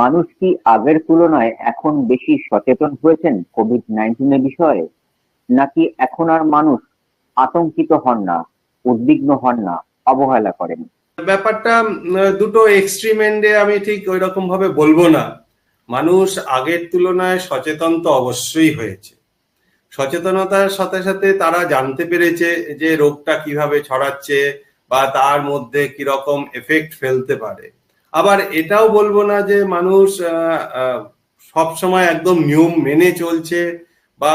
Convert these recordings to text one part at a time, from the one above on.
মানুষ কি আগের তুলনায় এখন বেশি সচেতন হয়েছেন কোভিড-19 বিষয়ে, নাকি এখন আর মানুষ আতঙ্কিত হন না, উদ্বিগ্ন হন না, অবহেলা করেন? ব্যাপারটা দুটো এক্সট্রিম এন্ডে আমি ঠিক ওই রকম ভাবে বলবো না। মানুষ আগের তুলনায় সচেতন তো অবশ্যই হয়েছে। সচেতনতার সাথে সাথে তারা জানতে পেরেছে যে রোগটা কিভাবে ছড়াচ্ছে বা তার মধ্যে কিরকম এফেক্ট ফেলতে পারে। আবার এটাও বলবো না যে মানুষ সব সময় একদম নিয়ম মেনে চলছে বা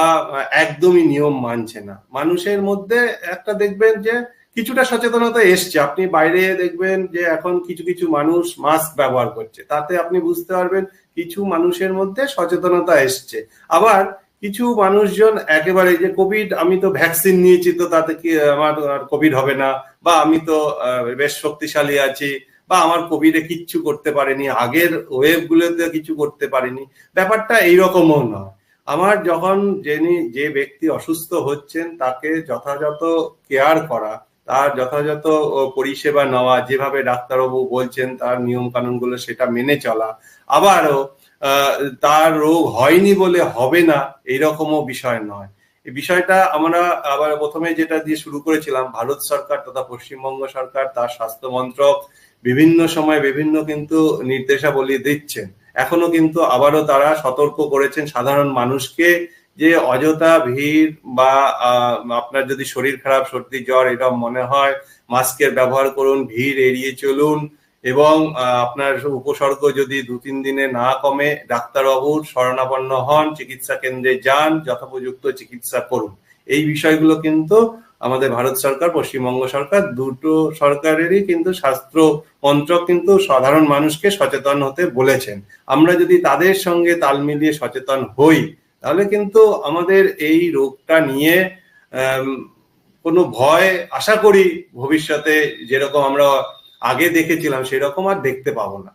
একদমই নিয়ম মানছে না। মানুষের মধ্যে একটা দেখবেন যে কিছুটা সচেতনতা এসছে। আপনি বাইরে দেখবেন যে এখন কিছু কিছু মানুষ মাস্ক ব্যবহার করছে, তাতে আপনি বুঝতে পারবেন কিছু মানুষের মধ্যে সচেতনতা এসছে। আবার কিছু মানুষজন একেবারে যে কোভিড, আমি তো ভ্যাকসিন নিয়েছি তো তাতে কি আমার কোভিড হবে না, বা আমি তো বেশ শক্তিশালী আছি, বা আমার কোভিডে কিচ্ছু করতে পারেনি, আগের ওয়েভ গুলোতে কিছু করতে পারেনি। ব্যাপারটা এইরকমও নয়। আমার যখন যে ব্যক্তি অসুস্থ হচ্ছেন তাকে যথাযথ কেয়ার করা, তার যথাযথ পরিষেবা নেওয়া, যেভাবে ডাক্তারবাবু বলছেন তার নিয়ম কানুন গুলো সেটা মেনে চলা। আবারও তার রোগ হয়নি বলে হবে না এইরকমও বিষয় নয়। এই বিষয়টা আমরা আবার প্রথমে যেটা দিয়ে শুরু করেছিলাম, ভারত সরকার তথা পশ্চিমবঙ্গ সরকার, তার স্বাস্থ্য মন্ত্রক বিভিন্ন সময় বিভিন্ন কিন্তু নির্দেশাবলী দিচ্ছেন। এখনো কিন্তু আবারও তারা সতর্ক করেছেন সাধারণ মানুষকে যে অযথা ভিড় বা আপনার যদি শরীর খারাপ, সর্দি জ্বর এরকম মনে হয়, মাস্কের ব্যবহার করুন, ভিড় এড়িয়ে চলুন, এবং আপনার উপসর্গ যদি 2-3 দিনে না কমে ডাক্তারবাবুর শরণাপন্ন হন, চিকিৎসা কেন্দ্রে যান, যথোপযুক্ত চিকিৎসা করুন। এই বিষয়গুলো কিন্তু আমাদের ভারত সরকার, পশ্চিমবঙ্গ সরকার, দুটো সরকারেরই কিন্তু স্বাস্থ্য মন্ত্রক কিন্তু সাধারণ মানুষকে সচেতন হতে বলেছেন। আমরা যদি তাদের সঙ্গে তাল মিলিয়ে সচেতন হই, তাহলে কিন্তু আমাদের এই রোগটা নিয়ে কোনো ভয় আশা করি ভবিষ্যতে যেরকম আমরা আগে দেখেছিলাম সেরকম আর দেখতে পাবো না।